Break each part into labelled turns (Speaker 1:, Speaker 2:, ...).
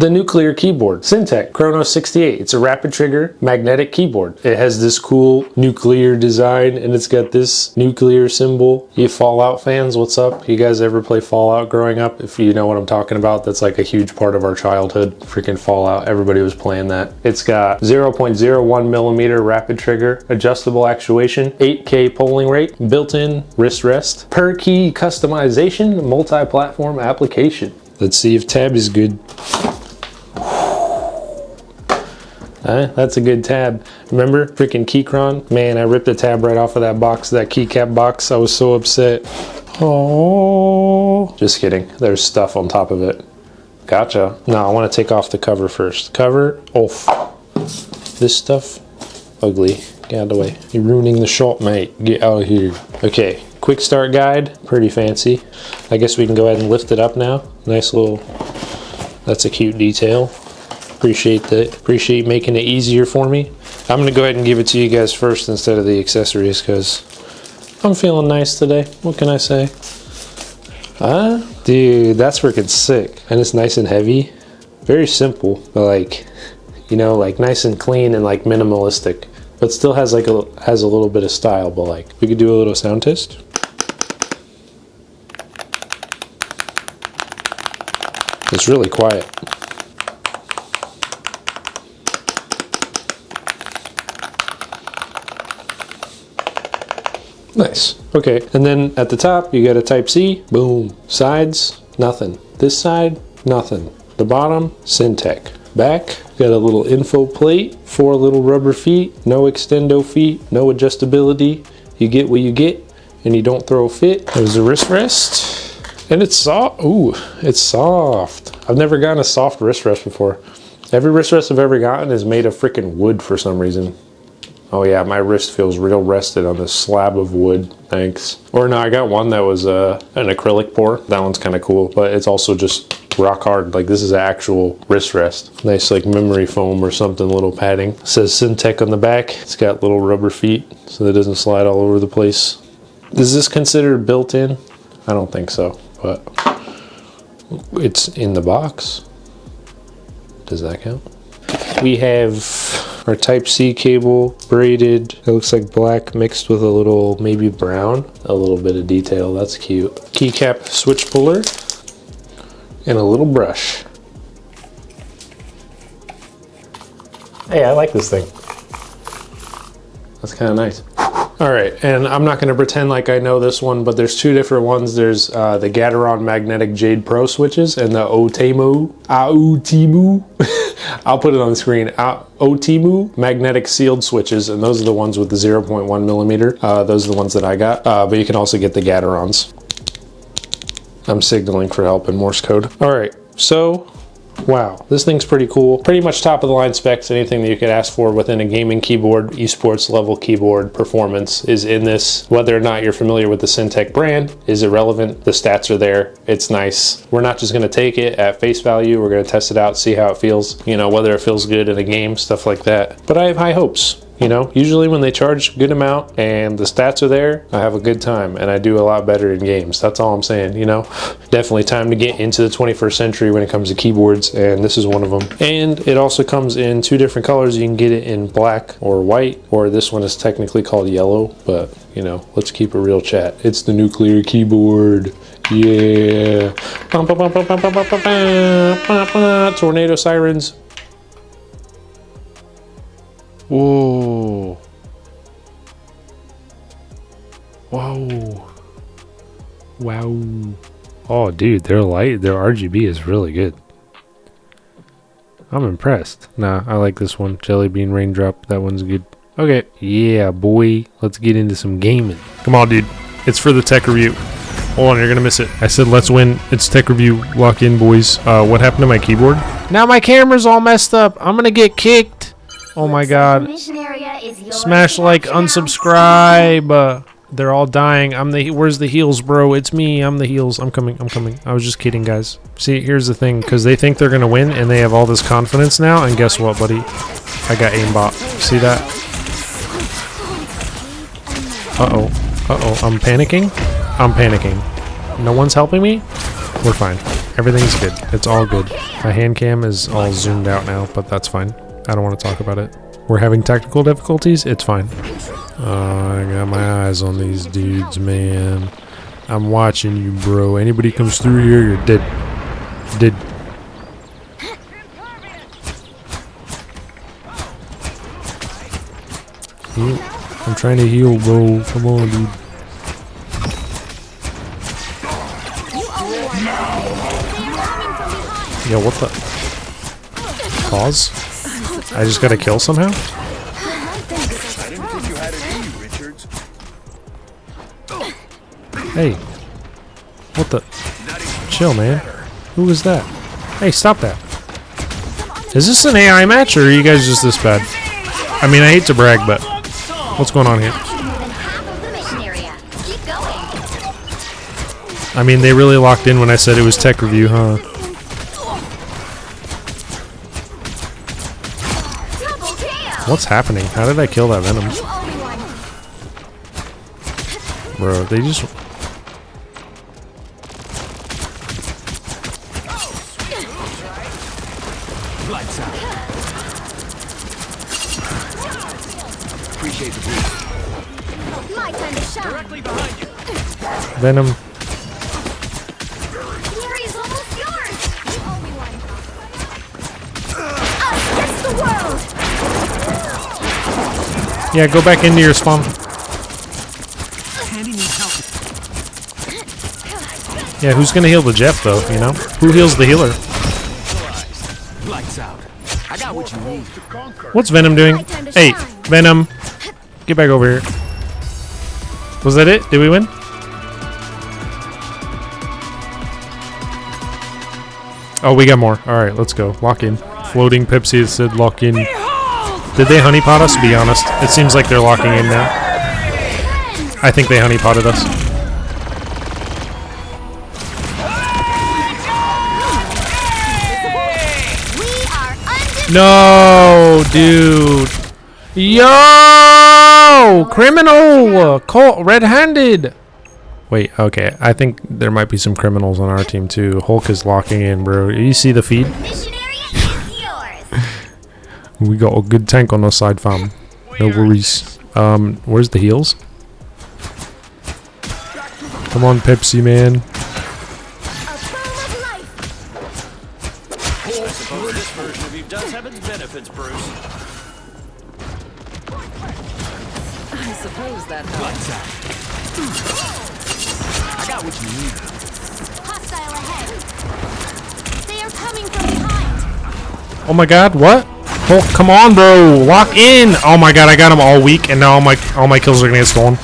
Speaker 1: The nuclear keyboard, Syntech Chronos68. It's a rapid trigger magnetic keyboard. It has this cool nuclear design and it's got this nuclear symbol. You Fallout fans, what's up? You guys ever play Fallout growing up? If you know what I'm talking about, that's like a huge part of our childhood. Freaking Fallout, everybody was playing that. It's got 0.01 millimeter rapid trigger, adjustable actuation, 8K polling rate, built-in wrist rest, per key customization, multi-platform application. Let's see if tab is good. That's a good tab. Remember freaking Keychron? Man, I ripped the tab right off of that box, that keycap box. I was so upset. Oh, just kidding. There's stuff on top of it. Gotcha. No, I want to take off the cover first. Cover off. This stuff, ugly. Get out of the way. You're ruining the shot, mate. Get out of here. Okay, quick start guide. Pretty fancy. I guess we can go ahead and lift it up now. Nice little, that's a cute detail. Appreciate that. Appreciate making it easier for me. I'm gonna go ahead and give it to you guys first instead of the accessories because I'm feeling nice today. What can I say? Dude, that's freaking sick. And it's nice and heavy. Very simple, but like, you know, like nice and clean and like minimalistic. But still has like a little bit of style, but like we could do a little sound test. It's really quiet. Nice. Okay, and then at the top you got a Type-C. Boom. Sides, nothing. This side, nothing. The bottom, Syntech. Back, got a little info plate, 4 little rubber feet, no extendo feet, no adjustability. You get what you get, and you don't throw a fit. There's a wrist rest, and it's soft. Ooh, it's soft. I've never gotten a soft wrist rest before. Every wrist rest I've ever gotten is made of freaking wood for some reason. Oh yeah, my wrist feels real rested on this slab of wood, thanks. Or no, I got one that was an acrylic pour. That one's kind of cool, but it's also just rock hard. Like this is an actual wrist rest. Nice like memory foam or something, little padding. It says Syntech on the back. It's got little rubber feet so that it doesn't slide all over the place. Is this considered built-in? I don't think so, but it's in the box. Does that count? We have our Type-C cable braided. It looks like black mixed with a little maybe brown. A little bit of detail, that's cute. Keycap switch puller and a little brush. Hey, I like this thing. That's kind of nice. All right, and I'm not gonna pretend like I know this one, but there's 2 different ones. There's the Gateron magnetic Jade Pro switches and the Outemu. I'll put it on the screen. Outemu magnetic sealed switches, and those are the ones with the 0.1 millimeter. Those are the ones that I got, but you can also get the Gaterons. I'm signaling for help in Morse code. All right, so wow, this thing's pretty cool. Pretty much top of the line specs. Anything that you could ask for within a gaming keyboard, esports level keyboard performance is in this. Whether or not you're familiar with the Syntech brand is irrelevant. The stats are there. It's nice. We're not just going to take it at face value. We're going to test it out, see how it feels, you know, whether it feels good in a game, stuff like that. But I have high hopes. You know, usually when they charge a good amount and the stats are there, I have a good time and I do a lot better in games. That's all I'm saying, you know. Definitely time to get into the 21st century when it comes to keyboards, and this is one of them. And it also comes in 2 different colors. You can get it in black or white, or this one is technically called yellow, but you know, let's keep a real chat. It's the nuclear keyboard. Yeah. Tornado sirens. Whoa. Whoa. Wow. Oh, dude, their RGB is really good. I'm impressed. Nah, I like this one. Jelly Bean Raindrop, that one's good. Okay, yeah, boy. Let's get into some gaming. Come on, dude. It's for the tech review. Hold on, you're gonna miss it. I said let's win. It's tech review. Lock in, boys. What happened to my keyboard? Now my camera's all messed up. I'm gonna get kicked. Oh my god. Smash like, unsubscribe. They're all dying. Where's the heals, bro? It's me. I'm the heals. I'm coming. I was just kidding, guys. See, here's the thing, because they think they're gonna win and they have all this confidence now, and guess what, buddy? I got aimbot. See that? Uh-oh. Uh-oh. I'm panicking. No one's helping me? We're fine. Everything's good. It's all good. My hand cam is all zoomed out now, but that's fine. I don't want to talk about it. We're having technical difficulties. It's fine. I got my eyes on these dudes, man. I'm watching you, bro. Anybody comes through here, you're dead. Dead. I'm trying to heal, bro. Come on, dude. Yo, what the? Pause? I just gotta kill somehow? Hey. What the? Chill, man. Who is that? Hey, stop that. Is this an AI match, or are you guys just this bad? I mean, I hate to brag, but what's going on here? I mean, they really locked in when I said it was tech review, huh? What's happening? How did I kill that Venom? Bro, they just... Venom. Yeah, go back into your spawn. Yeah, who's gonna heal the Jeff though, you know? Who heals the healer? What's Venom doing? Hey, Venom! Get back over here. Was that it? Did we win? Oh, we got more. Alright, let's go. Lock in. Floating Pepsi said lock in. Did they honeypot us? Be honest. It seems like they're locking in now. I think they honeypotted us. No, dude. Yo! Criminal! Caught red-handed! Wait, okay. I think there might be some criminals on our team too. Hulk is locking in, bro. You see the feed? We got a good tank on the side, fam. No worries. Where's the heals? Come on, Pepsi, man.
Speaker 2: I suppose this version of you does have its benefits, Bruce.
Speaker 3: I suppose that helps.
Speaker 2: I got what you need.
Speaker 4: Hostile ahead. They are coming from behind.
Speaker 1: Oh my god, what? Oh, come on, bro. Lock in. Oh my god, I got him all weak, and now all my kills are gonna get stolen.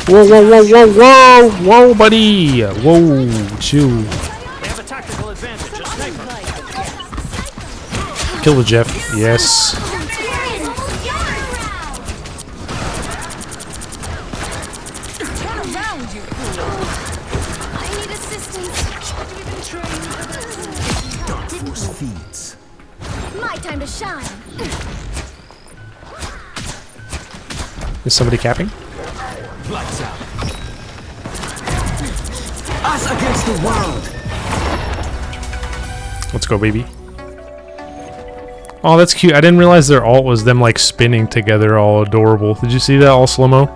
Speaker 1: Whoa, whoa, whoa, whoa, whoa, whoa, buddy. Whoa, chill.
Speaker 2: They have a tactical advantage. Just take them.
Speaker 1: Kill the Jeff. Yes.
Speaker 4: My time to shine.
Speaker 1: Is somebody capping?
Speaker 2: Lights out.
Speaker 5: Us against the world.
Speaker 1: Let's go, baby. Oh, that's cute. I didn't realize their ult was them like spinning together, all adorable. Did you see that, all slow-mo?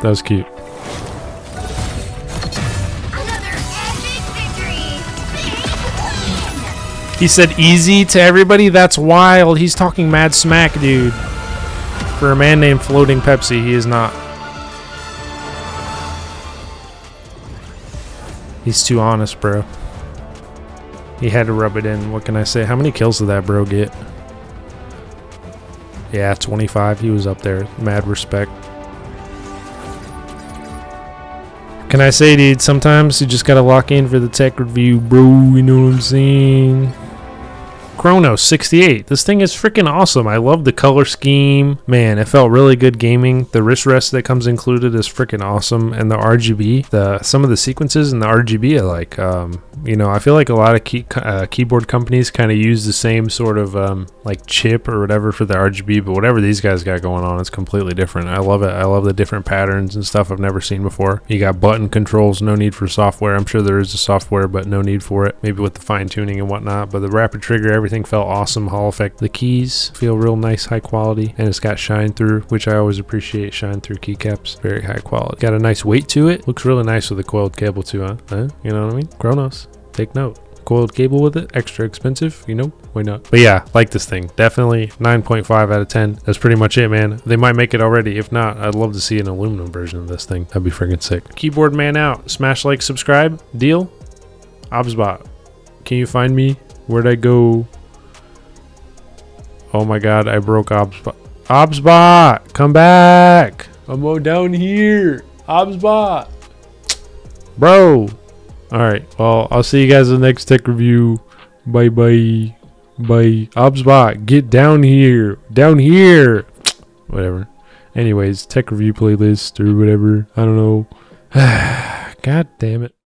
Speaker 1: That was cute.
Speaker 4: Another epic victory.
Speaker 1: He said easy to everybody? That's wild. He's talking mad smack, dude. For a man named Floating Pepsi, he is not. He's too honest, bro. He had to rub it in. What can I say? How many kills did that bro get? Yeah, 25. He was up there. Mad respect. Can I say, dude, sometimes you just gotta lock in for the tech review, bro. You know what I'm saying? Chronos68. This thing is freaking awesome. I love the color scheme. Man, it felt really good gaming. The wrist rest that comes included is freaking awesome. And the RGB, some of the sequences in the RGB I like. You know, I feel like a lot of keyboard companies kind of use the same sort of like chip or whatever for the RGB, but whatever these guys got going on, it's completely different. I love it. I love the different patterns and stuff I've never seen before. You got button controls, no need for software. I'm sure there is a software, but no need for it. Maybe with the fine tuning and whatnot, but the rapid trigger, everything felt awesome. Hall effect. The keys feel real nice, high quality, and it's got shine through, which I always appreciate. Shine through keycaps, very high quality. Got a nice weight to it. Looks really nice with a coiled cable too, huh? You know what I mean? Chronos, take note. Coiled cable with it, extra expensive, you know, why not? But yeah, like this thing, definitely 9.5 out of 10. That's pretty much it, man. They might make it already. If not, I'd love to see an aluminum version of this thing. That'd be freaking sick. Keyboard man out. Smash, like, subscribe. Deal. Obsbot, can you find me? Where'd I go? Oh my god, I broke Obsbot. Obsbot, come back. I'm down here. Obsbot, bro. Alright, well, I'll see you guys in the next tech review. Bye bye. Bye. Obsbot, get down here. Down here. Whatever. Anyways, tech review playlist or whatever. I don't know. God damn it.